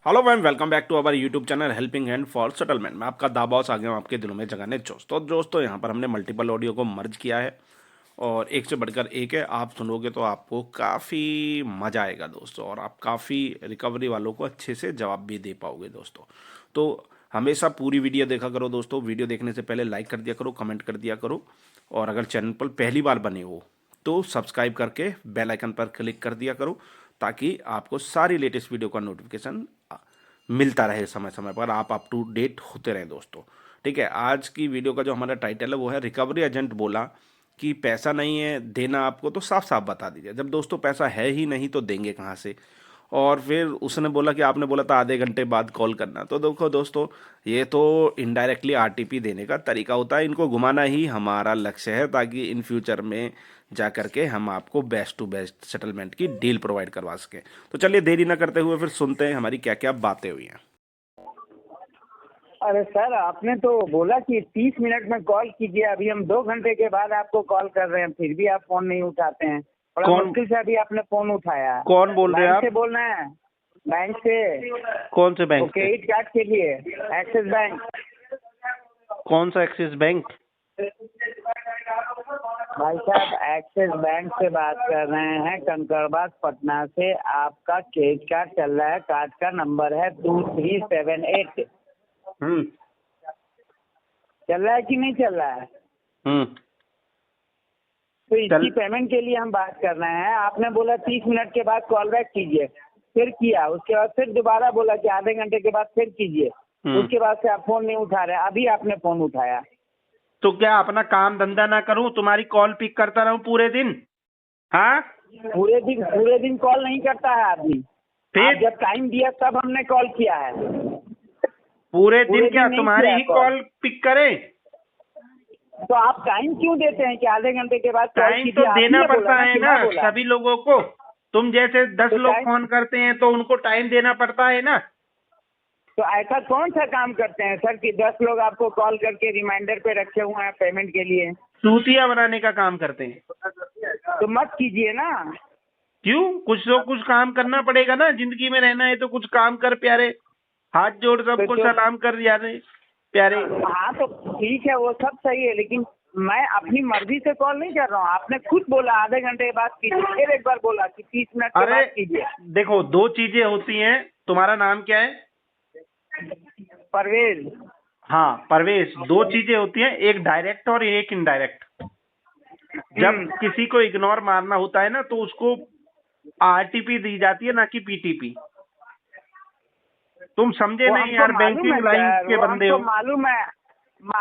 Hello ma'am, welcome back to our YouTube channel helping hand for settlement. मैं आपका दाबॉस आ गया हूँ आपके दिलों में जगाने जोश। तो दोस्तों यहाँ पर हमने मल्टीपल ऑडियो को मर्ज किया है और एक से बढ़कर एक है। आप सुनोगे तो आपको काफ़ी मज़ा आएगा दोस्तों, और आप काफ़ी रिकवरी वालों को अच्छे से जवाब भी दे पाओगे दोस्तों। तो हमेशा पूरी वीडियो देखा करो दोस्तों। वीडियो देखने से पहले लाइक कर दिया करो, कमेंट कर दिया करो, और अगर चैनल पर पहली बार बने हो तो सब्सक्राइब करके बेल आइकन पर क्लिक कर दिया करो, ताकि आपको सारी लेटेस्ट वीडियो का नोटिफिकेशन मिलता रहे समय समय पर, आप अप टू डेट होते रहें दोस्तों। ठीक है, आज की वीडियो का जो हमारा टाइटल है वो है रिकवरी एजेंट बोला कि पैसा नहीं है देना आपको तो साफ साफ बता दीजिए। जब दोस्तों पैसा है ही नहीं तो देंगे कहाँ से। और फिर उसने बोला कि आपने बोला था आधे घंटे बाद कॉल करना। तो देखो दोस्तों, ये तो इनडायरेक्टली आरटीपी देने का तरीका होता है। इनको घुमाना ही हमारा लक्ष्य है, ताकि इन फ्यूचर में जा करके हम आपको बेस्ट टू बेस्ट सेटलमेंट की डील प्रोवाइड करवा सकें। तो चलिए देरी ना करते हुए फिर सुनते हैं हमारी क्या क्या बातें हुई हैं। अरे सर, आपने तो बोला कि 30 मिनट में कॉल कीजिए। अभी हम 2 घंटे के बाद आपको कॉल कर रहे हैं, फिर भी आप फोन नहीं उठाते हैं। बड़ा कौन मुश्किल से अभी आपने फोन उठाया है। कौन बोल रहे हैं बैंक से आप? बोल रहे हैं? बैंक से। कौन से बैंक वो से? क्रेडिट कार्ड के लिए। Axis bank. कौन सा एक्सिस बैंक? भाई साहब, एक्सिस बैंक से बात कर रहे हैं, कंकड़बाग पटना से। आपका क्रेडिट कार्ड चल रहा है, कार्ड का नंबर है 2378। हम्म चल रहा है कि नहीं चल रहा है? हम्म तो इसकी पेमेंट के लिए हम बात कर रहे हैं। आपने बोला 30 मिनट के बाद कॉल बैक कीजिए, फिर किया। उसके बाद फिर दोबारा बोला कि आधे घंटे के बाद फिर कीजिए। उसके बाद से आप फोन नहीं उठा रहे। अभी आपने फोन उठाया। तो क्या अपना काम धंधा ना करूं, तुम्हारी कॉल पिक करता रहूं पूरे दिन? हाँ, पूरे दिन कॉल नहीं करता है आदमी। फिर आप जब टाइम दिया तब हमने कॉल किया है। पूरे दिन पूरे क्या दिन नहीं तुम्हारी किया ही कॉल। कॉल पिक करें? तो आप टाइम क्यों देते हैं कि आधे घंटे के बाद कॉल टाइम तो कीजिए? आप ही देना ने बोला पड़ता ना है कि ना मैं बोला? सभी लोगों को। तुम जैसे 10 तो लोग टाइम फोन करते हैं तो उनको टाइम देना पड़ता है ना। तो ऐसा कौन सा काम करते हैं सर कि 10 लोग आपको कॉल करके रिमाइंडर पे रखे हुए हैं पेमेंट के लिए? सूतिया बनाने का काम करते हैं। तो मत कीजिए ना। क्यों? कुछ तो कुछ काम करना पड़ेगा ना, जिंदगी में रहना है तो कुछ काम कर प्यारे। हाथ जोड़ सबको तो सलाम कर यारे प्यारे। हाँ, तो ठीक है, वो सब सही है, लेकिन मैं अपनी मर्जी से कॉल नहीं कर रहा हूँ। आपने खुद बोला आधे घंटे के बाद कीजिए, फिर एक बार बोला कि 30 मिनट के अरे बाद कीजिए। देखो, दो चीजें होती हैं। तुम्हारा नाम क्या है? परवेज। हाँ, परवेश। दो चीजें होती हैं, एक डायरेक्ट और एक इनडायरेक्ट। जब किसी को इग्नोर मारना होता है ना, तो उसको आरटीपी दी जाती है, ना कि पीटीपी। तुम समझे वो नहीं हमको यार, मालूम है बैंकिंग लाइन सर, के वो बंदे हमको हो। मालूम है।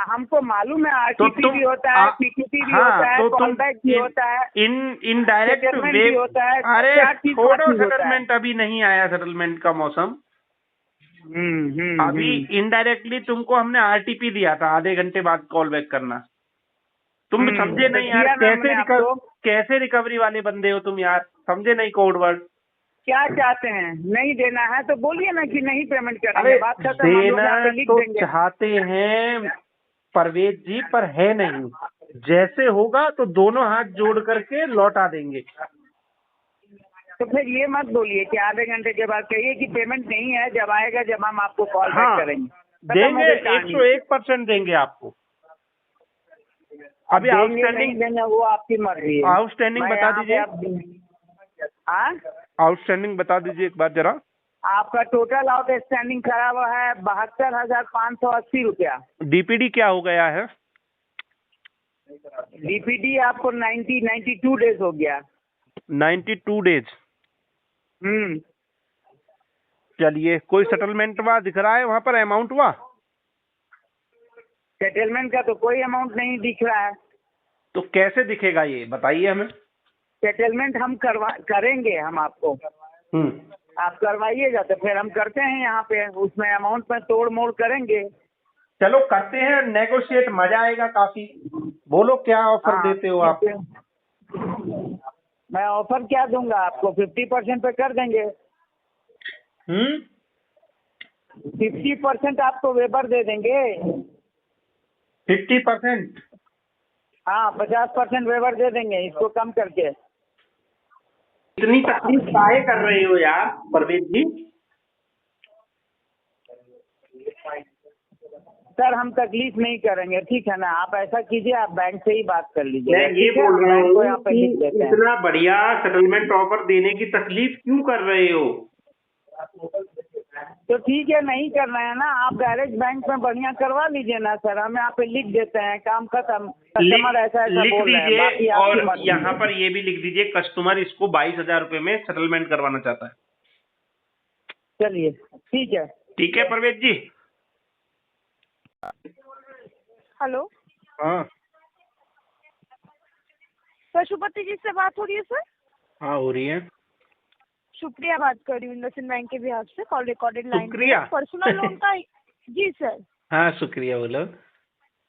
हमको मालूम है, तो आरटीपी तुम भी होता है, पीटीपी भी हाँ, होता है, तो कॉल तुम बैक भी इन होता है, इन इनडायरेक्ट सेटलमेंट वे। भी होता है। अरे 4 चीज 5 छोड़ो, चीज होता है। सेटलमेंट अभी नहीं आया, सेटलमेंट का मौसम। अभी हम्म। इनडायरेक्टली तुमको हमने आरटीपी दिया था, आधे घंटे बाद कॉल बैक करना। तुम समझे तो नहीं यार, किया ना हमने आपको। कैसे रिकवरी वाले बंदे हो तुम यार, समझे नहीं कोड वर्ड। क्या चाहते हैं? नहीं देना है तो बोलिए ना कि नहीं पेमेंट करेंगे, अरे बात खत्म। हम लोग देना यहाँ पे लिख तो देंगे। चाहते हैं परवेज जी, पर है नहीं। जैसे होगा तो दोनों हाथ जोड़ करके लौटा देंगे। तो फिर ये मत बोलिए कि आधे घंटे के बाद, कहिए कि पेमेंट नहीं है, जब आएगा जब हम आपको कॉल बैक हाँ, करेंगे। खत्म हो देंगे। गई कहानी। 101% देंगे आपको। अब अभी देंगे नहीं आउटस्टैंडिंग देंगे वो आपकी मर्जी है। आउटस्टैंडिंग मैं बता यहाँ पे दीजिए। हाँ, आउटस्टैंडिंग बता दीजिए एक बार जरा। आपका टोटल आउटस्टैंडिंग खड़ा हुआ है 72,580 रुपया। डीपीडी क्या हो गया है? डीपीडी आपको 92 डेज हो गया। 92 डेज। हम्म। चलिए, कोई सेटलमेंट हुआ दिख रहा है वहां पर, अमाउंट हुआ? सेटलमेंट का तो कोई अमाउंट नहीं दिख रहा है। तो कैसे दिखेगा ये बताइए हमें। सेटलमेंट हम करेंगे हम आपको। आप करवाइएगा तो फिर हम करते हैं यहाँ पे, उसमें अमाउंट में तोड़ मोड़ करेंगे। चलो करते हैं नेगोशिएट, मजा आएगा काफी। बोलो क्या ऑफर हाँ, देते हो आप? मैं ऑफर क्या दूंगा आपको? 50% पे कर देंगे। 50% आपको वेबर दे देंगे। 50%? हाँ, 50% वेबर दे देंगे इसको कम करके। इतनी तकलीफ काहे कर रहे हो यार परवेज जी? सर हम तकलीफ नहीं करेंगे, ठीक है ना। आप ऐसा कीजिए, आप बैंक से ही बात कर लीजिए। मैं ये बोल रहा बैंक को हूँ यहाँ पे कि लिख देते हैं। इतना बढ़िया सेटलमेंट ऑफर देने की तकलीफ क्यों कर रहे हो? तो ठीक है, नहीं कर रहे हैं ना, आप डायरेक्ट बैंक में बढ़िया करवा लीजिए ना सर। हम यहाँ पे लिख देते हैं, काम खत्म। कस्टमर ऐसा ऐसा लिख बोल रहे हैं, बाकी दीजिए आपकी और मर्जी यहाँ है। पर ये भी लिख दीजिए कस्टमर इसको 22,000 रुपए में सेटलमेंट करवाना चाहता है। चलिए ठीक है। ठीक है परवेज जी। हेलो हाँ पशुपति जी से बात हो रही है सर? हाँ हो रही है। शुक्रिया बात कर रही हूँ इंडसइंड बैंक के बिहाफ से, कॉल रिकॉर्डेड लाइन शुक्रिया? पर्सनल लोन का। जी सर। हाँ शुक्रिया बोलो।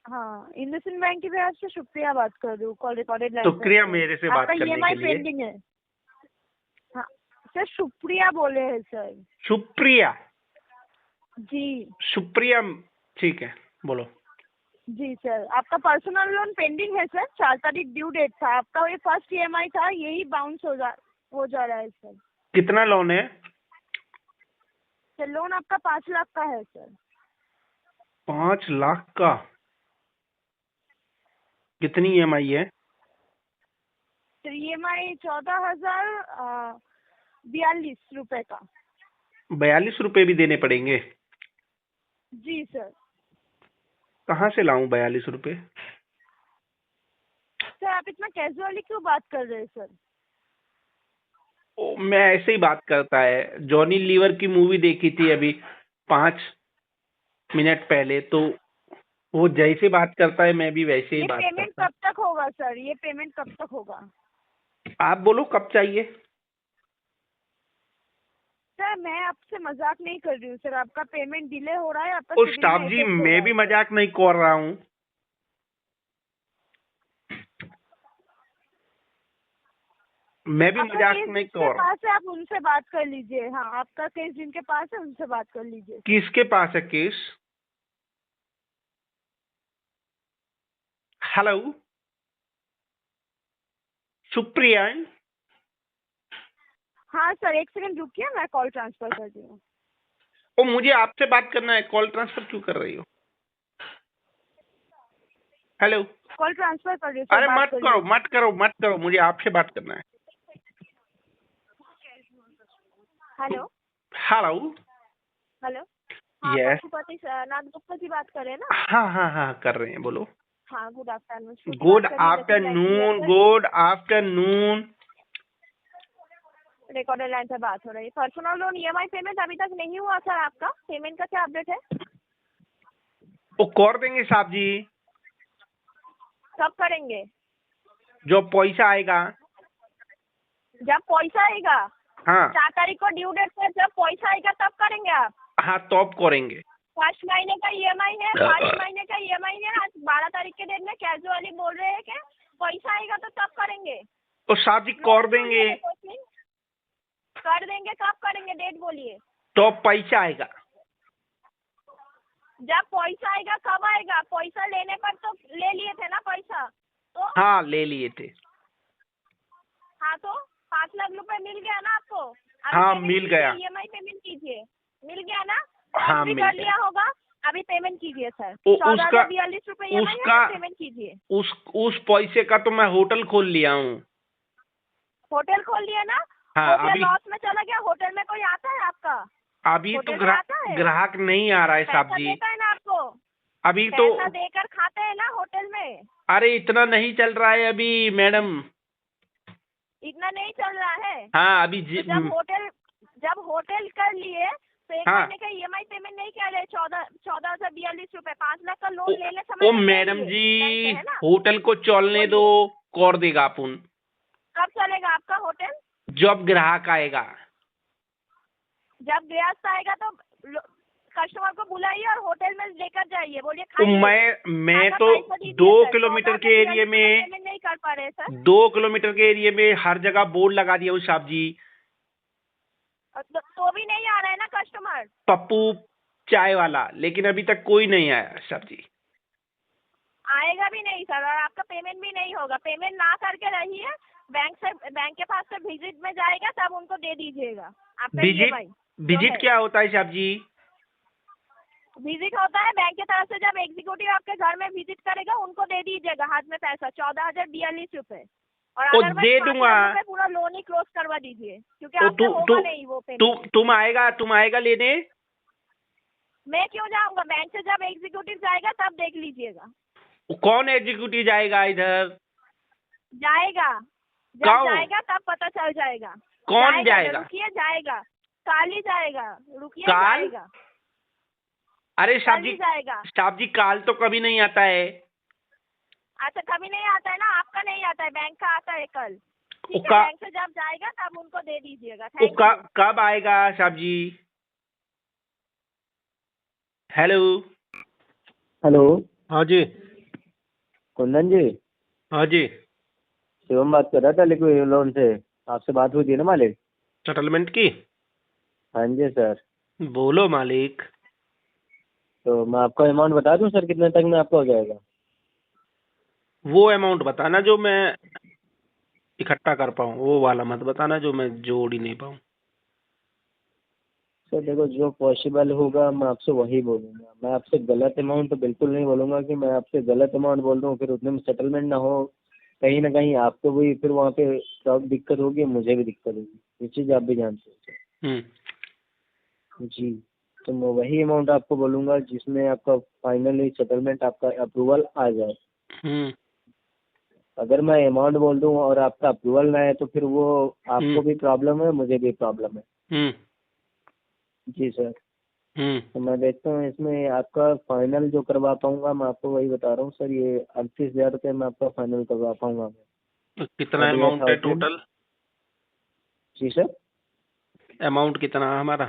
हाँ इंडसइंड बैंक के बिहाफ से शुक्रिया बात कर रही हूँ, कॉल रिकॉर्डेड लाइन। शुक्रिया मेरे से बात आपका करने EMI के लिए। पेंडिंग है। हाँ सर शुक्रिया बोले हैं सर। शुक्रिया? जी शुक्रिया ठीक है बोलो। जी सर, आपका पर्सनल लोन पेंडिंग है सर। 4 तारीख ड्यू डेट था आपका, ये फर्स्ट EMI था, यही बाउंस हो जा रहा है सर। कितना लोन है? सर लोन आपका 5 लाख का है सर। 5 लाख का? कितनी EMI है? सर EMI 14,042 रुपए का। 42 रुपए भी देने पड़ेंगे? जी सर। कहाँ से लाऊं 42 रुपए? सर आप इतना कैजुअली क्यों बात कर रहे हैं सर? मैं ऐसे ही बात करता है। जॉनी लीवर की मूवी देखी थी अभी 5 मिनट पहले, तो वो जैसे बात करता है मैं भी वैसे ही ये बात पेमेंट करता कब तक होगा सर? ये पेमेंट कब तक होगा? हूँ। आप बोलो कब चाहिए? सर मैं आपसे मजाक नहीं कर रही हूँ सर, आपका पेमेंट डिले हो रहा है, आपका ओ सिविल स्टाफ में जी, इफेक्ट हो मैं रहा भी है। मजाक नहीं कर रहा हूँ। मैं भी आपका मजाक केस नहीं जिसके कर रहा हूँ। पास है आप उनसे बात कर लीजिए। हाँ आपका केस जिनके पास है उनसे बात कर लीजिए। किसके पास है केस? हेलो सुप्रिया? हाँ सर एक सेकंड रुकिए, मैं कॉल ट्रांसफर कर रही हूँ। ओ मुझे आपसे बात करना है, कॉल ट्रांसफर क्यों कर रही हो? हेलो? कॉल ट्रांसफर कर रही हूँ सर, अरे बात मत कर करो लीजिए। मत करो मत करो, मुझे आपसे बात करना है। Hello hello? हेलो हाँ यस। पशुपति नाथ गुप्ता जी बात कर रहे हैं ना? हाँ कर रहे हैं, बोलो। हाँ good afternoon. Good afternoon, good afternoon. Recorded line से बात हो रही है। पर्सनल लोन EMI पेमेंट अभी तक नहीं हुआ सर, आपका पेमेंट का क्या अपडेट है? वो कर देंगे साहब जी, कब करेंगे? जो पैसा आएगा। जब पैसा आएगा? हाँ 4 तारीख को ड्यू डेट है, जब पैसा आएगा तब करेंगे आप? हाँ तब करेंगे। 5 महीने का EMI है, 5 महीने का EMI है। आज 12 तारीख के डेट में कैजुअली बोल रहे हैं कि पैसा आएगा तो तब करेंगे। तो साहब जी कर देंगे। कर देंगे, कब करेंगे डेट बोलिए। तो पैसा आएगा। जब पैसा आएगा कब आएगा? पैसा लेने पर तो ले लिए थे ना पैसा, तो हाँ ले लिए थे। हाँ तो 5 लाख रुपए मिल गया ना आपको? अभी हाँ पेमेंट मिल कीजिए, गया। EMI पेमेंट कीजिए। मिल गया ना? हाँ भी मिल कर गया। लिया होगा, अभी पेमेंट कीजिए सर। उसका 14,042 रुपए EMI है, उसका पेमेंट कीजिए। उस पैसे का तो मैं होटल खोल लिया हूँ। होटल खोल लिया ना? हाँ होटल अभी लॉस में चला गया, होटल में कोई आता है आपका? अभी तो होटल में आता है? ग्राहक नहीं आ रहा है साहब पैसा जी। देता है ना आपको? अभी तो पैसा देकर खाते हैं ना होटल में? अरे इतना नहीं चल रहा है अभी मैडम। इतना नहीं चल रहा है? हाँ अभी तो जब होटल कर लिए तो 1 हाँ। महीने का EMI पेमेंट नहीं कर रहे? 14,042 रुपए, 5 लाख का लोन लेने ओ समय मैडम बैंक जी, है ना? होटल को चलने दो, कर देगा अपन। कब चलेगा आपका होटल? जब ग्राहक आएगा। जब गृहस्थ आएगा तो कस्टमर को बुलाइए और होटल में लेकर जाइए, बोलिए तो खाइए। मैं तो 2 किलोमीटर के एरिया में पेमेंट नहीं कर पा रहे सर। 2 किलोमीटर के एरिया में हर जगह बोर्ड लगा दिया हूँ साहब जी। तो भी नहीं आ रहा है ना कस्टमर? पप्पू चाय वाला, लेकिन अभी तक कोई नहीं आया साहब जी। आएगा भी नहीं सर, और आपका पेमेंट भी नहीं होगा। पेमेंट ना करके रहिए, बैंक के पास से विजिट में जाएगा तब उनको दे दीजिएगा आपका EMI। विजिट क्या होता है साहब जी? विजिट होता है बैंक की तरफ से, जब एग्जीक्यूटिव आपके घर में विजिट करेगा उनको दे दीजिएगा हाथ में पैसा 14,042 रुपए, और ओ, अदरवाइज दे 5 दूंगा। महीने में पूरा लोन ही क्लोज करवा दीजिए, क्योंकि तो आपसे तू होगा तू नहीं वो तू पेमेंट। तुम आएगा लेने? मैं क्यों जाऊंगा, बैंक से जब एग्जीक्यूटिव जाएगा तब देख लीजिएगा। कौन एग्जीक्यूटिव जाएगा इधर? जाएगा, जब कौन? जाएगा तब पता चल जाएगा। कौन जाएगा? रुकिए, जाएगा, काल ही जाएगा, रुकिए, काल? जाएगा, अरे कल साहब ही जी, जाएगा। साहब जी काल तो कभी नहीं आता है। अच्छा, कभी नहीं आता है ना, आपका नहीं आता है, बैंक का आता है कल। ठीक है, का- बैंक से जब जाएगा तब उनको दे दीजिएगा। वो थैंक यू। कब आएगा साहब जी? हेलो। हेलो, हाँ जी। कुंदन जी, हाँ जी। शिवम बात कर रहा था लिक्विड लोन से। आपसे बात हुई थी ना मालिक? सेटलमेंट की? हाँ जी सर। बोलो मालिक। तो मैं आपको अमाउंट बता दूं सर, कितने तक में आपका हो जाएगा? वो अमाउंट बताना जो मैं इकट्ठा कर पाऊँ, वो वाला मत बताना जो मैं जोड़ ही नहीं पाऊँ। सर देखो, जो पॉसिबल होगा मैं आपसे वही बोलूँगा। मैं आपसे गलत अमाउंट तो बिल्कुल नहीं बोलूँगा कि मैं आपसे गलत अमाउंट बोल दूँ, फिर उतने में सेटलमेंट ना हो। कहीं ना कहीं आपको भी फिर वहाँ पे सब दिक्कत होगी, मुझे भी दिक्कत होगी। ये चीज़ आप भी जानते हम्म। हो जी। तो मैं वही अमाउंट आपको बोलूँगा जिसमें आपका फाइनली सेटलमेंट, आपका अप्रूवल आ जाए। हम्म। अगर मैं अमाउंट बोल दूँ और आपका अप्रूवल ना है तो फिर वो आपको हम्म। भी प्रॉब्लम है, मुझे भी प्रॉब्लम है। हम्म। जी सर। हम्म। तो मैं देखता हूँ इसमें आपका फाइनल जो करवा पाऊंगा, मैं आपको वही बता रहा हूँ सर। ये 38,000 रुपये में आपका फाइनल करवा पाऊंगा मैं। तो कितना अमाउंट है 38,000। टोटल? जी सर। अमाउंट कितना है हमारा?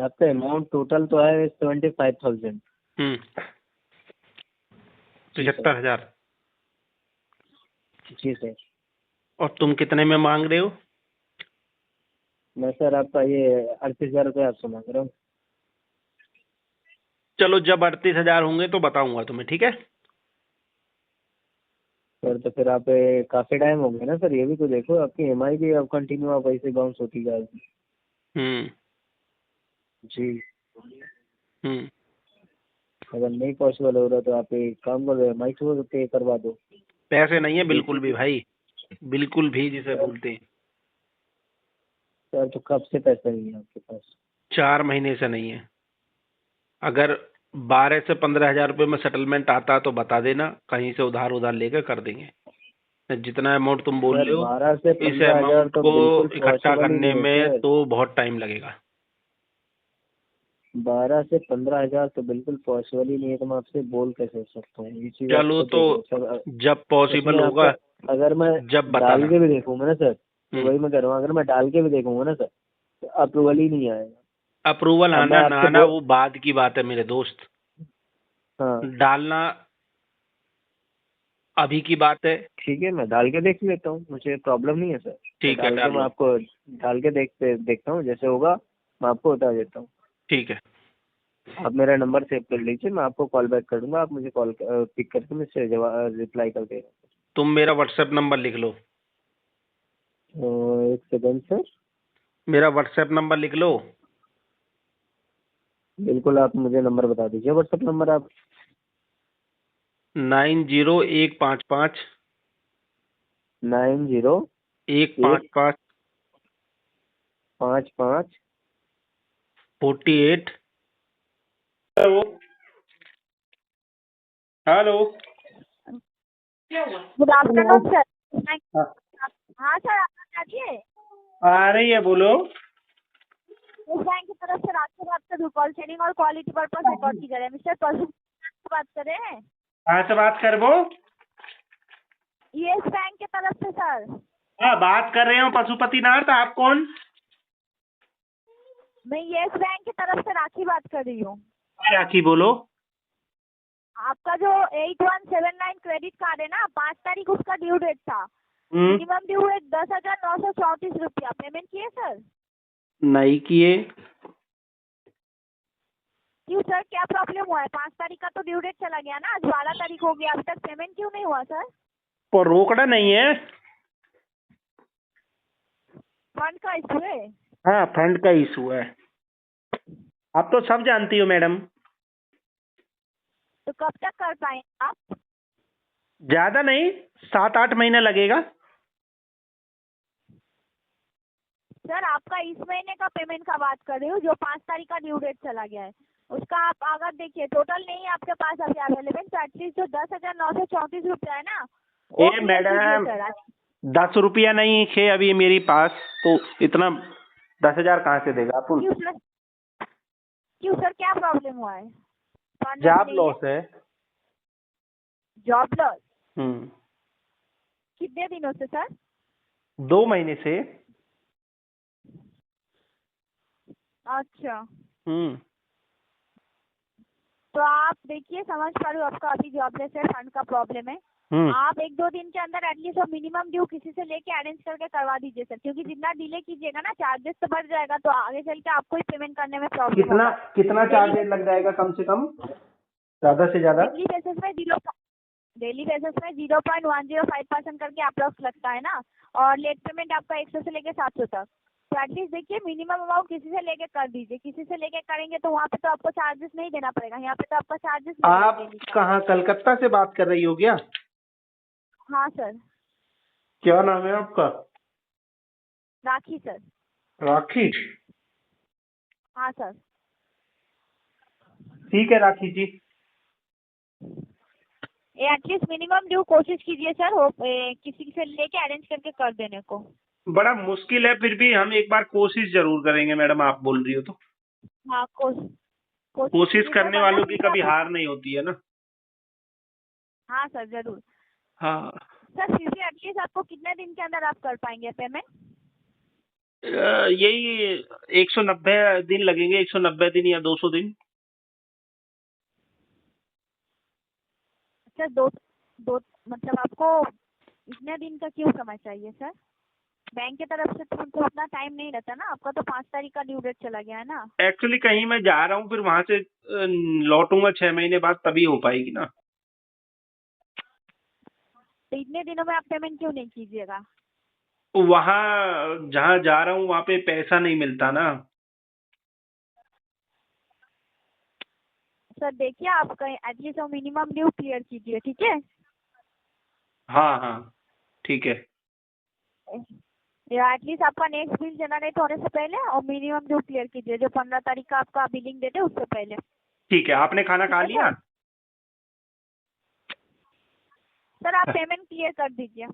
आपका अमाउंट टोटल तो है 75,000। हम्म। जी सर। 75,000। जी सर। और तुम कितने में मांग रहे हो? मैं सर आपका ये 38,000 रुपये आपसे मांग रहा हूँ। चलो जब 38,000 होंगे तो बताऊंगा तुम्हें, ठीक है? सर तो फिर आप काफ़ी टाइम हो गया ना सर, ये भी तो देखो, आपकी EMI भी अब कंटिन्यू आप ऐसे बाउंस होती जाएगी। हम्म। जी। हम्म। अगर नहीं पॉसिबल हो रहा तो आप एक काम करो, EMI को पे करवा दो। पैसे नहीं है बिल्कुल भी देखिए भाई, बिल्कुल भी जिसे सर, बोलते हैं। सर तो कब से पैसा नहीं है आपके पास? 4 महीने से नहीं है। अगर 12 से 15,000 रुपये में सेटलमेंट आता तो बता देना, कहीं से उधार उधार लेकर कर देंगे। जितना अमाउंट तुम बोल सर रहे हो, 12 से इस 15,000 अमाउंट तो को बिल्कुल इकट्ठा पॉसिबल ही करने नहीं है में सर। तो बहुत टाइम लगेगा। 12 से 15,000 तो बिल्कुल पॉसिबल ही नहीं है, तो मैं आपसे बोल कैसे सकता हूँ? ये चीज़ आप चलो खुद तो देखो सर। जब पॉसिबल उसमें आपका, होगा अगर मैं जब डाल बताना। के भी देखूंगा ना सर, तो हम्म। वही मैं कह रहा हूँ, अगर मैं डाल के भी देखूंगा ना सर तो अप्रूवल ही नहीं आएगा। अप्रूवल अब मैं आना ना आपसे आना वो बाद की बात है मेरे दोस्त। हाँ डालना अभी की बात है। ठीक है, मैं डाल के देख लेता हूँ, मुझे प्रॉब्लम नहीं है सर। मैं ठीक है, डाल के, डाल मैं लो। आपको डाल के देखता हूँ, जैसे होगा मैं आपको बता देता हूँ। ठीक है। आप मेरा नंबर सेव कर लीजिए, मैं आपको कॉल बैक कर दूंगा, आप मुझे कॉल पिक करके मुझसे जवाब रिप्लाई कर देगा। तुम मेरा व्हाट्सएप नंबर लिख लो। एक सेकंड सर। मेरा व्हाट्सएप नंबर लिख लो। बिल्कुल, आप मुझे नंबर बता दीजिए, व्हाट्सएप नंबर आप। 90,155 90 1 155 5 5। 48। Hello. Hello. Good afternoon sir. हाँ, हाँ सर, आपका चाहिए? आ रही है, बोलो। इस बैंक की तरफ से रात बात कर, कॉल सेटिंग और क्वालिटी पर्पज रिकॉर्ड की जा रही है। मिस्टर परसू बात कर रहे हैं? कहाँ से बात कर वो? यस बैंक की तरफ से सर। हाँ, बात कर रहे हो पशुपतिनाथ। आप कौन? मैं यस बैंक की तरफ से राखी बात कर रही हूँ। राखी बोलो। आपका जो 8179 क्रेडिट कार्ड है ना, 5 तारीख उसका ड्यू डेट था। मिनिमम ड्यू है 10,934 रुपया। पेमेंट किए सर? नहीं किए। क्यों सर, क्या प्रॉब्लम हुआ है? 5 तारीख का तो ड्यू डेट चला गया ना, आज 12 तारीख हो गया, अभी तक पेमेंट क्यों नहीं हुआ सर? पर रोकड़ा नहीं है। फंड का इशू है? हाँ, फंड का इशू है। आप तो सब जानती हो मैडम। तो कब तक कर पाएंगे आप? ज्यादा नहीं, 7-8 महीना लगेगा। सर आपका इस महीने का पेमेंट का बात कर रही हूँ, जो 5 तारीख का ड्यू डेट चला गया है उसका आप अगर देखिए टोटल नहीं है आपके पास अभी अवेलेबल, तो एटलीस्ट जो 10,934 है ना वो ए clear मैडम, कीजिए सर। 10 रुपया नहीं है अभी मेरे पास, तो इतना 10,000 कहाँ से देगा आप? क्यों सर? क्यों सर, क्या प्रॉब्लम हुआ है? जॉब लॉस है। Job loss? हम्म। कितने दिनों से सर? 2 महीने से। अच्छा, हम्म। तो आप देखिए, समझ पा रही हूँ आपका अभी जॉबलेस है, फंड का प्रॉब्लम है। हम्म। आप 1-2 दिन के अंदर एटलीस्ट मिनिमम ड्यू किसी से लेके अरेंज करके करवा दीजिए सर, क्योंकि जितना डिले कीजिएगा ना चार्जेस तो बढ़ जाएगा, तो आगे चल के आपको ही पेमेंट करने में प्रॉब्लम कितना होगा। कितना चार्ज रेट लग जाएगा कम से कम, ज्यादा से ज्यादा? डेली बेसिस में 0.105% करके अप्रोक्स लगता है ना, और लेट पेमेंट आपका 100 से लेके 700 तक। तो एटलीस्ट देखिए मिनिमम अमाउंट किसी से लेके कर दीजिए, किसी से लेके करेंगे तो वहाँ पे तो आपको चार्जेस नहीं देना पड़ेगा, यहाँ पे तो आपका चार्जेस आप कहाँ, कलकत्ता से बात कर रही हो क्या? हाँ सर। क्या नाम है आपका? राखी सर। राखी। हाँ सर। ठीक है राखी जी। एटलीस्ट मिनिमम ड्यू कोशिश कीजिए सर, हो किसी से लेके अरेंज करके कर देने को। बड़ा मुश्किल है, फिर भी हम एक बार कोशिश जरूर करेंगे मैडम, आप बोल रही हो तो। हाँ कोशिश कीजिए सर, करने वरना वालों की फिर कभी आप- हार नहीं होती है ना। हाँ सर जरूर। हाँ। सर फिर भी एटलीस्ट आपको कितने दिन के अंदर आप कर पाएंगे पेमेंट? यही 190 दिन लगेंगे, 190 दिन या 200 दिन। सर दो दो मतलब आपको इतने दिन का क्यों समय चाहिए सर? बैंक की तरफ से तो उनको उतना टाइम नहीं रहता ना, आपका तो 5 तारीख का ड्यू डेट चला गया है ना। एक्चुअली कहीं मैं जा रहा हूँ, फिर वहां से लौटूंगा 6 महीने बाद, तभी हो पाएगी ना। तो इतने दिनों में आप पेमेंट क्यों नहीं कीजिएगा? वहां जहाँ जा रहा हूँ वहां पे पैसा नहीं मिलता ना। सर देखिए, आप कहीं एटलीस्ट मिनिमम ड्यू क्लियर कीजिए, ठीक है? हाँ हाँ, ठीक है। या एटलीस्ट आपका नेक्स्ट बिल जनरेट होने से पहले और मिनिमम ड्यू क्लियर कीजिए, जो 15 तारीख का आपका बिलिंग डेट है उससे पहले। ठीक है, आपने खाना खा लिया? सर आप पेमेंट क्लियर कर दीजिए।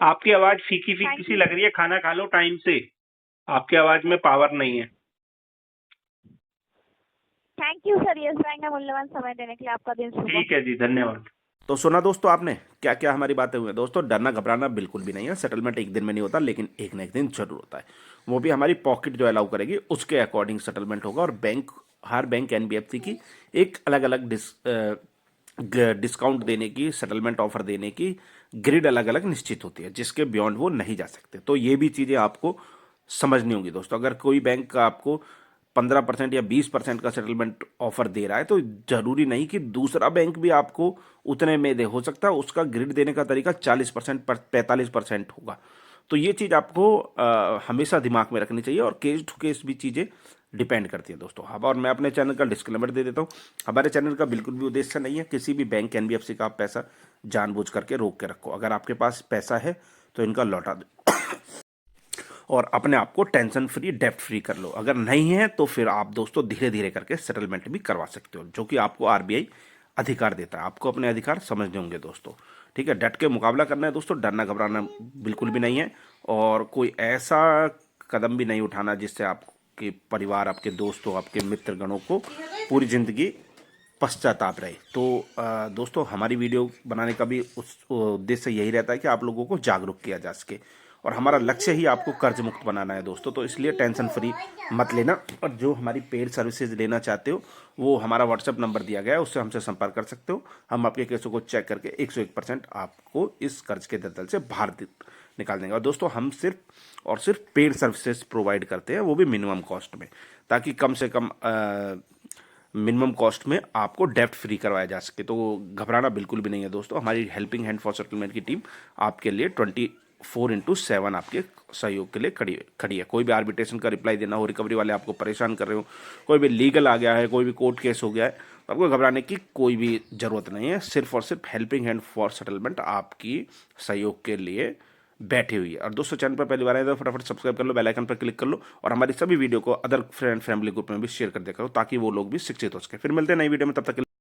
आपकी आवाज फीकी Thank फीकी सी you. लग रही है, खाना खा लो टाइम से। आपकी आवाज में पावर नहीं है। Thank you sir, yes bank में मूल्यवान समय देने के लिए। आपका दिन शुभ हो। ठीक है जी, धन्यवाद। तो सुना दोस्तों आपने क्या क्या हमारी बातें हुई हैं। दोस्तों डरना घबराना बिल्कुल भी नहीं है, सेटलमेंट एक दिन में नहीं होता, लेकिन एक ना एक दिन जरूर होता है। वो भी हमारी पॉकेट जो अलाउ करेगी उसके अकॉर्डिंग सेटलमेंट होगा। और बैंक, हर बैंक एनबीएफसी की एक अलग अलग डिस्काउंट देने की, सेटलमेंट ऑफर देने की ग्रिड अलग अलग निश्चित होती है, जिसके बियॉन्ड वो नहीं जा सकते। तो ये भी चीज़ें आपको समझनी होंगी दोस्तों। अगर कोई बैंक का आपको 15% या 20% का सेटलमेंट ऑफर दे रहा है, तो जरूरी नहीं कि दूसरा बैंक भी आपको उतने में दे। हो सकता है उसका ग्रिड देने का तरीका 40% 45% होगा। तो ये चीज़ आपको हमेशा दिमाग में रखनी चाहिए, और केस टू केस भी चीज़ें डिपेंड करती है दोस्तों। अब और मैं अपने चैनल का डिस्क्लेमर दे देता हूँ, हमारे चैनल का बिल्कुल भी उद्देश्य नहीं है किसी भी बैंक एनबीएफसी का आप पैसा जानबूझ करके रोक के रखो। अगर आपके पास पैसा है तो इनका लौटा दो और अपने आप को टेंशन फ्री, डेप्ट फ्री कर लो। अगर नहीं है तो फिर आप दोस्तों धीरे धीरे करके सेटलमेंट भी करवा सकते हो, जो कि आपको आरबीआई अधिकार देता है। आपको अपने अधिकार समझने होंगे दोस्तों, ठीक है? डट के मुकाबला करना है दोस्तों, डरना घबराना बिल्कुल भी नहीं है। और कोई ऐसा कदम भी नहीं उठाना जिससे आपके परिवार, आपके दोस्तों, आपके मित्रगणों को पूरी ज़िंदगी पश्चाताप रहे। तो दोस्तों हमारी वीडियो बनाने का भी उस उद्देश्य यही रहता है कि आप लोगों को जागरूक किया जा सके, और हमारा लक्ष्य ही आपको कर्ज मुक्त बनाना है दोस्तों। तो इसलिए टेंशन फ्री मत लेना, और जो हमारी पेड सर्विसेज लेना चाहते हो वो हमारा व्हाट्सएप नंबर दिया गया है, उससे हमसे संपर्क कर सकते हो। हम आपके केसों को चेक करके 101% आपको इस कर्ज के दलदल से बाहर निकाल देंगे। और दोस्तों हम सिर्फ और सिर्फ पेड सर्विसेज प्रोवाइड करते हैं, वो भी मिनिमम कॉस्ट में, ताकि कम से कम मिनिमम कॉस्ट में आपको डेप्ट फ्री करवाया जा सके। तो घबराना बिल्कुल भी नहीं है दोस्तों। हमारी हेल्पिंग हैंड फॉर सेटलमेंट की टीम आपके लिए 4x7 आपके सहयोग के लिए खड़ी है। कोई भी आर्बिट्रेशन का रिप्लाई देना हो, रिकवरी वाले आपको परेशान कर रहे हो, कोई भी लीगल आ गया है, कोई भी कोर्ट केस हो गया है, तो आपको घबराने की कोई भी ज़रूरत नहीं है। सिर्फ और सिर्फ हेल्पिंग हैंड फॉर सेटलमेंट आपकी सहयोग के लिए बैठी हुई है। और दोस्तों चैनल पर पहली बार आए तो फटाफट सब्सक्राइब कर लो, बेल आइकन पर क्लिक कर लो और हमारी सभी वीडियो को अदर फ्रेंड फैमिली ग्रुप में भी शेयर कर दिया करो ताकि वो लोग भी शिक्षित हो सके। फिर मिलते हैं नई वीडियो में, तब तक के लिए